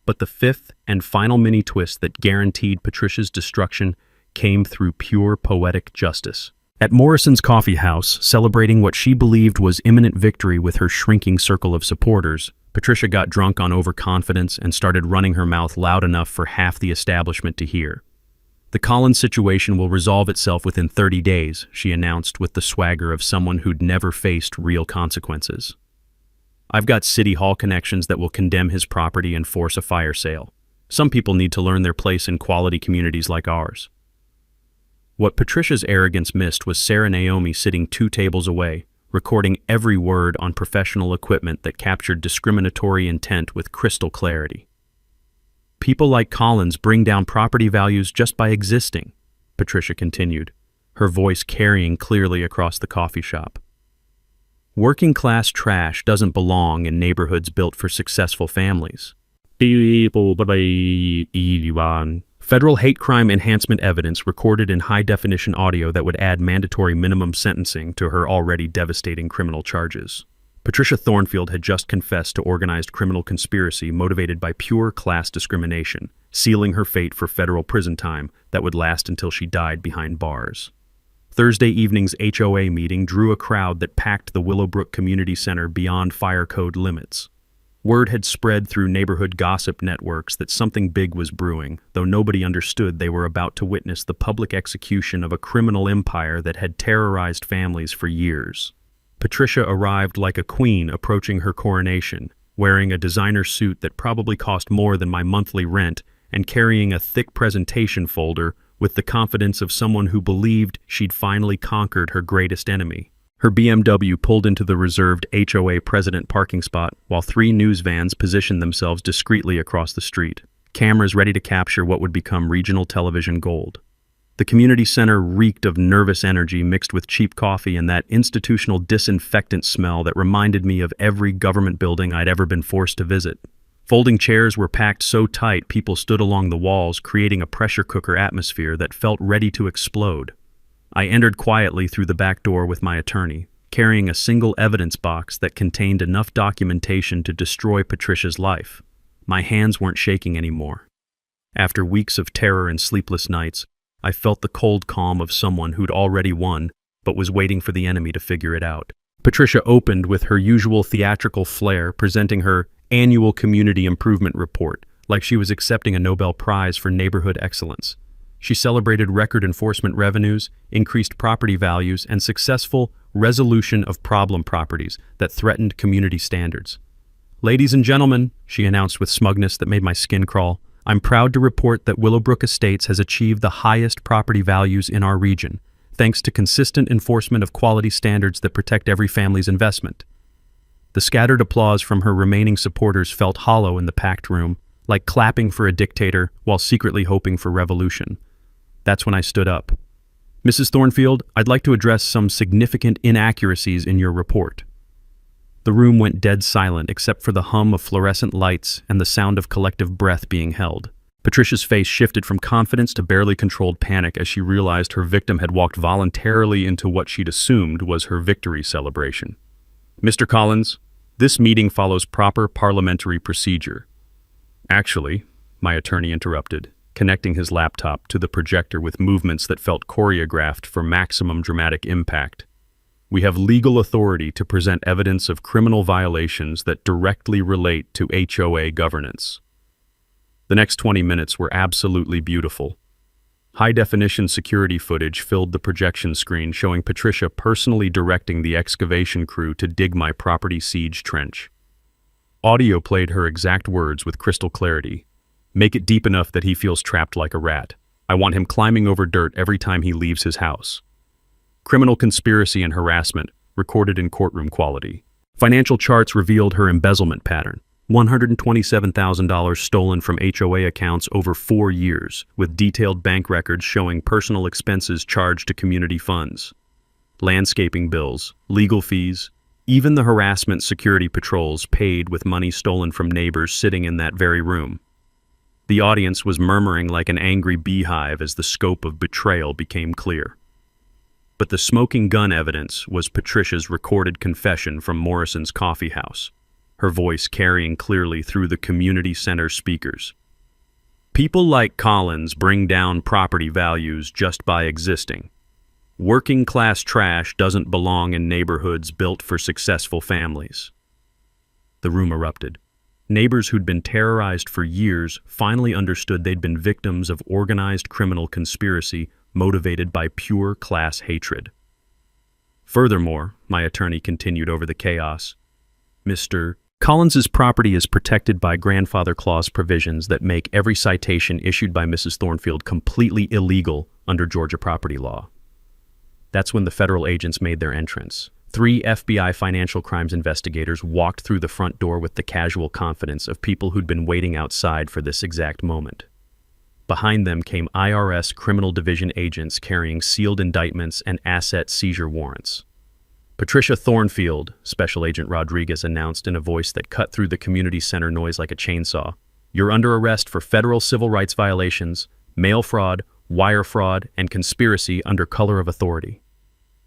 Speaker 1: But the fifth and final mini-twist that guaranteed Patricia's destruction came through pure poetic justice. At Morrison's coffee house, celebrating what she believed was imminent victory with her shrinking circle of supporters, Patricia got drunk on overconfidence and started running her mouth loud enough for half the establishment to hear. "The Collins situation will resolve itself within 30 days, she announced with the swagger of someone who'd never faced real consequences. "I've got City Hall connections that will condemn his property and force a fire sale. Some people need to learn their place in quality communities like ours." What Patricia's arrogance missed was Sarah Naomi sitting 2 tables away, recording every word on professional equipment that captured discriminatory intent with crystal clarity. "People like Collins bring down property values just by existing," Patricia continued, her voice carrying clearly across the coffee shop. "Working-class trash doesn't belong in neighborhoods built for successful families." Federal hate crime enhancement evidence recorded in high-definition audio that would add mandatory minimum sentencing to her already devastating criminal charges. Patricia Thornfield had just confessed to organized criminal conspiracy motivated by pure class discrimination, sealing her fate for federal prison time that would last until she died behind bars. Thursday evening's HOA meeting drew a crowd that packed the Willowbrook Community Center beyond fire code limits. Word had spread through neighborhood gossip networks that something big was brewing, though nobody understood they were about to witness the public execution of a criminal empire that had terrorized families for years. Patricia arrived like a queen approaching her coronation, wearing a designer suit that probably cost more than my monthly rent and carrying a thick presentation folder with the confidence of someone who believed she'd finally conquered her greatest enemy. Her BMW pulled into the reserved HOA president parking spot while 3 news vans positioned themselves discreetly across the street, cameras ready to capture what would become regional television gold. The community center reeked of nervous energy mixed with cheap coffee and that institutional disinfectant smell that reminded me of every government building I'd ever been forced to visit. Folding chairs were packed so tight people stood along the walls, creating a pressure cooker atmosphere that felt ready to explode. I entered quietly through the back door with my attorney, carrying a single evidence box that contained enough documentation to destroy Patricia's life. My hands weren't shaking anymore. After weeks of terror and sleepless nights, I felt the cold calm of someone who'd already won, but was waiting for the enemy to figure it out. Patricia opened with her usual theatrical flair, presenting her annual community improvement report like she was accepting a Nobel Prize for neighborhood excellence. She celebrated record enforcement revenues, increased property values, and successful resolution of problem properties that threatened community standards. "Ladies and gentlemen," she announced with smugness that made my skin crawl, "I'm proud to report that Willowbrook Estates has achieved the highest property values in our region, thanks to consistent enforcement of quality standards that protect every family's investment." The scattered applause from her remaining supporters felt hollow in the packed room, like clapping for a dictator while secretly hoping for revolution. That's when I stood up. "Mrs. Thornfield, I'd like to address some significant inaccuracies in your report." The room went dead silent except for the hum of fluorescent lights and the sound of collective breath being held. Patricia's face shifted from confidence to barely controlled panic as she realized her victim had walked voluntarily into what she'd assumed was her victory celebration. "Mr. Collins, this meeting follows proper parliamentary procedure." "Actually," my attorney interrupted, connecting his laptop to the projector with movements that felt choreographed for maximum dramatic impact, "we have legal authority to present evidence of criminal violations that directly relate to HOA governance." The next 20 minutes were absolutely beautiful. High-definition security footage filled the projection screen, showing Patricia personally directing the excavation crew to dig my property siege trench. Audio played her exact words with crystal clarity. "Make it deep enough that he feels trapped like a rat. I want him climbing over dirt every time he leaves his house." Criminal conspiracy and harassment, recorded in courtroom quality. Financial charts revealed her embezzlement pattern. $127,000 stolen from HOA accounts over 4 years, with detailed bank records showing personal expenses charged to community funds. Landscaping bills, legal fees, even the harassment security patrols paid with money stolen from neighbors sitting in that very room. The audience was murmuring like an angry beehive as the scope of betrayal became clear. But the smoking gun evidence was Patricia's recorded confession from Morrison's coffee house, her voice carrying clearly through the community center speakers. "People like Collins bring down property values just by existing. Working-class trash doesn't belong in neighborhoods built for successful families." The room erupted. Neighbors who'd been terrorized for years finally understood they'd been victims of organized criminal conspiracy motivated by pure class hatred. "Furthermore," my attorney continued over the chaos, "Mr. Collins's property is protected by grandfather clause provisions that make every citation issued by Mrs. Thornfield completely illegal under Georgia property law." That's when the federal agents made their entrance. 3 FBI financial crimes investigators walked through the front door with the casual confidence of people who'd been waiting outside for this exact moment. Behind them came IRS Criminal Division agents carrying sealed indictments and asset seizure warrants. "Patricia Thornfield," Special Agent Rodriguez announced in a voice that cut through the community center noise like a chainsaw, "you're under arrest for federal civil rights violations, mail fraud, wire fraud, and conspiracy under color of authority."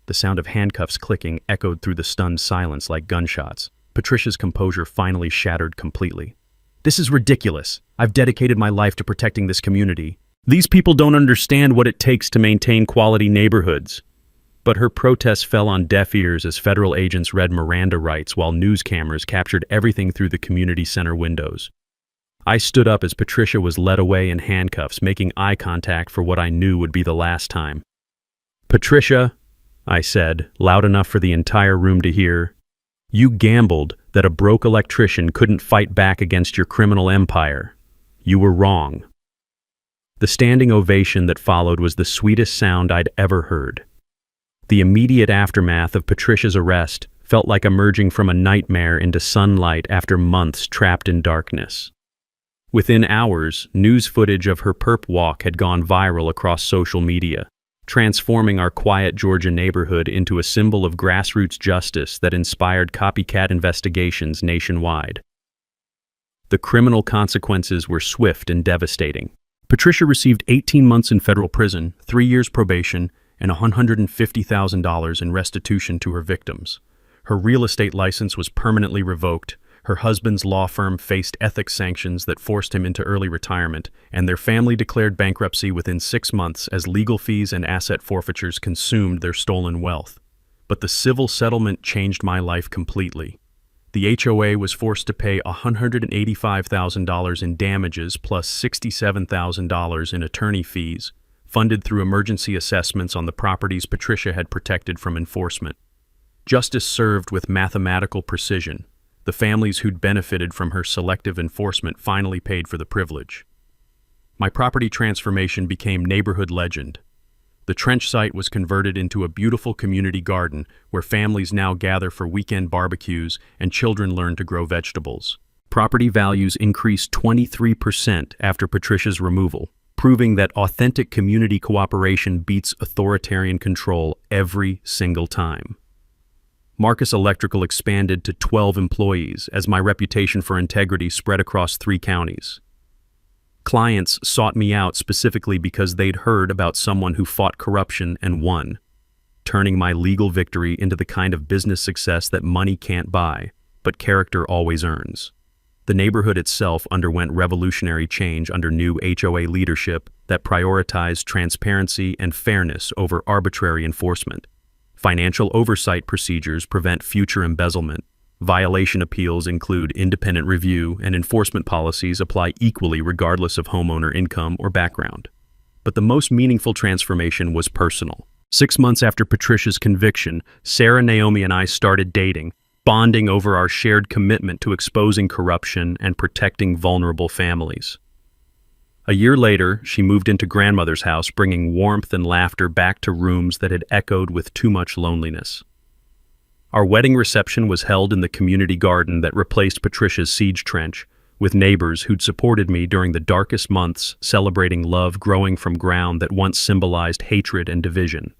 Speaker 1: The sound of handcuffs clicking echoed through the stunned silence like gunshots. Patricia's composure finally shattered completely. "This is ridiculous. I've dedicated my life to protecting this community. These people don't understand what it takes to maintain quality neighborhoods." But her protests fell on deaf ears as federal agents read Miranda rights while news cameras captured everything through the community center windows. I stood up as Patricia was led away in handcuffs, making eye contact for what I knew would be the last time. "Patricia," I said, loud enough for the entire room to hear, "you gambled that a broke electrician couldn't fight back against your criminal empire. You were wrong." The standing ovation that followed was the sweetest sound I'd ever heard. The immediate aftermath of Patricia's arrest felt like emerging from a nightmare into sunlight after months trapped in darkness. Within hours, news footage of her perp walk had gone viral across social media, transforming our quiet Georgia neighborhood into a symbol of grassroots justice that inspired copycat investigations nationwide. The criminal consequences were swift and devastating. Patricia received 18 months in federal prison, 3 years probation, and $150,000 in restitution to her victims. Her real estate license was permanently revoked. Her husband's law firm faced ethics sanctions that forced him into early retirement, and their family declared bankruptcy within 6 months as legal fees and asset forfeitures consumed their stolen wealth. But the civil settlement changed my life completely. The HOA was forced to pay $185,000 in damages plus $67,000 in attorney fees, funded through emergency assessments on the properties Patricia had protected from enforcement. Justice served with mathematical precision. The families who'd benefited from her selective enforcement finally paid for the privilege. My property transformation became neighborhood legend. The trench site was converted into a beautiful community garden where families now gather for weekend barbecues and children learn to grow vegetables. Property values increased 23% after Patricia's removal, proving that authentic community cooperation beats authoritarian control every single time. Marcus Electrical expanded to 12 employees as my reputation for integrity spread across 3 counties. Clients sought me out specifically because they'd heard about someone who fought corruption and won, turning my legal victory into the kind of business success that money can't buy, but character always earns. The neighborhood itself underwent revolutionary change under new HOA leadership that prioritized transparency and fairness over arbitrary enforcement. Financial oversight procedures prevent future embezzlement. Violation appeals include independent review, and enforcement policies apply equally regardless of homeowner income or background. But the most meaningful transformation was personal. 6 months after Patricia's conviction, Sarah, Naomi, and I started dating, bonding over our shared commitment to exposing corruption and protecting vulnerable families. A year later, she moved into grandmother's house, bringing warmth and laughter back to rooms that had echoed with too much loneliness. Our wedding reception was held in the community garden that replaced Patricia's siege trench, with neighbors who'd supported me during the darkest months, celebrating love growing from ground that once symbolized hatred and division.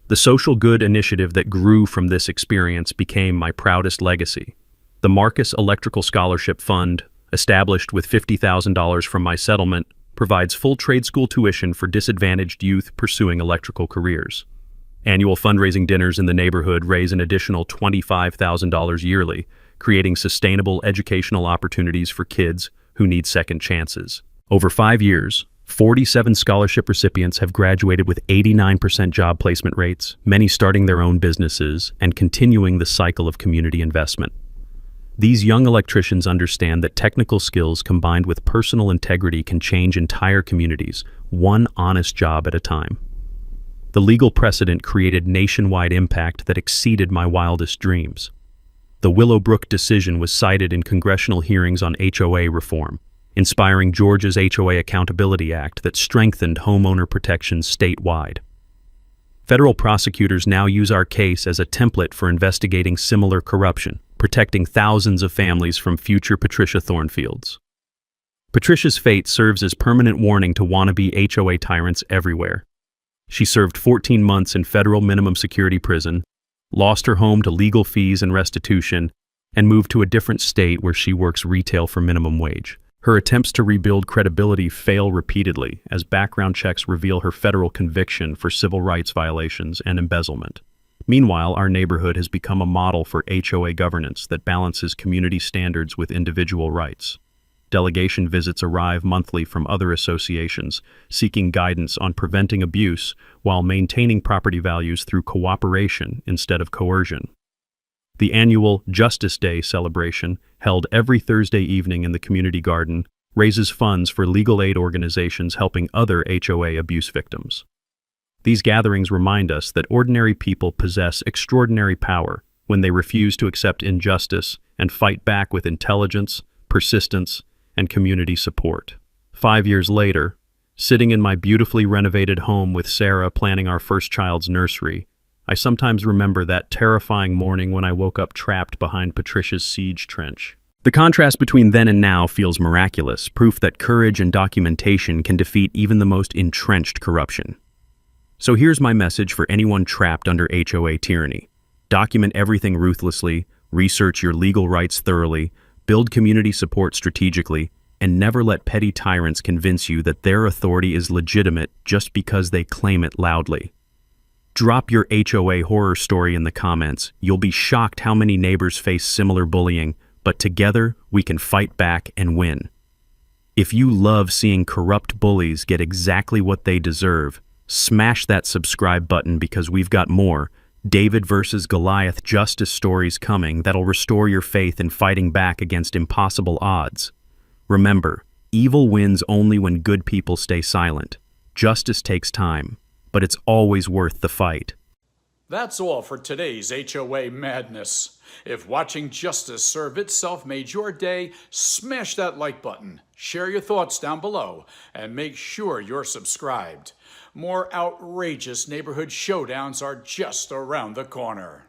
Speaker 1: The social good initiative that grew from this experience became my proudest legacy. The Marcus Electrical Scholarship Fund, established with $50,000 from my settlement, provides full trade school tuition for disadvantaged youth pursuing electrical careers. Annual fundraising dinners in the neighborhood raise an additional $25,000 yearly, creating sustainable educational opportunities for kids who need second chances. Over 5 years, 47 scholarship recipients have graduated with 89% job placement rates, many starting their own businesses and continuing the cycle of community investment. These young electricians understand that technical skills combined with personal integrity can change entire communities, one honest job at a time. The legal precedent created nationwide impact that exceeded my wildest dreams. The Willowbrook decision was cited in congressional hearings on HOA reform, inspiring Georgia's HOA Accountability Act that strengthened homeowner protections statewide. Federal prosecutors now use our case as a template for investigating similar corruption, protecting thousands of families from future Patricia Thornfields. Patricia's fate serves as permanent warning to wannabe HOA tyrants everywhere. She served 14 months in federal minimum security prison, lost her home to legal fees and restitution, and moved to a different state where she works retail for minimum wage. Her attempts to rebuild credibility fail repeatedly as background checks reveal her federal conviction for civil rights violations and embezzlement. Meanwhile, our neighborhood has become a model for HOA governance that balances community standards with individual rights. Delegation visits arrive monthly from other associations, seeking guidance on preventing abuse while maintaining property values through cooperation instead of coercion. The annual Justice Day celebration, held every Thursday evening in the community garden, raises funds for legal aid organizations helping other HOA abuse victims. These gatherings remind us that ordinary people possess extraordinary power when they refuse to accept injustice and fight back with intelligence, persistence, and community support. 5 years later, sitting in my beautifully renovated home with Sarah planning our first child's nursery, I sometimes remember that terrifying morning when I woke up trapped behind Patricia's siege trench. The contrast between then and now feels miraculous, proof that courage and documentation can defeat even the most entrenched corruption. So here's my message for anyone trapped under HOA tyranny. Document everything ruthlessly, research your legal rights thoroughly, build community support strategically, and never let petty tyrants convince you that their authority is legitimate just because they claim it loudly. Drop your HOA horror story in the comments. You'll be shocked how many neighbors face similar bullying, but together we can fight back and win. If you love seeing corrupt bullies get exactly what they deserve, smash that subscribe button because we've got more David versus Goliath justice stories coming that'll restore your faith in fighting back against impossible odds. Remember, evil wins only when good people stay silent. Justice takes time, but it's always worth the fight.
Speaker 2: That's all for today's HOA Madness. If watching justice serve itself made your day, smash that like button, share your thoughts down below, and make sure you're subscribed. More outrageous neighborhood showdowns are just around the corner.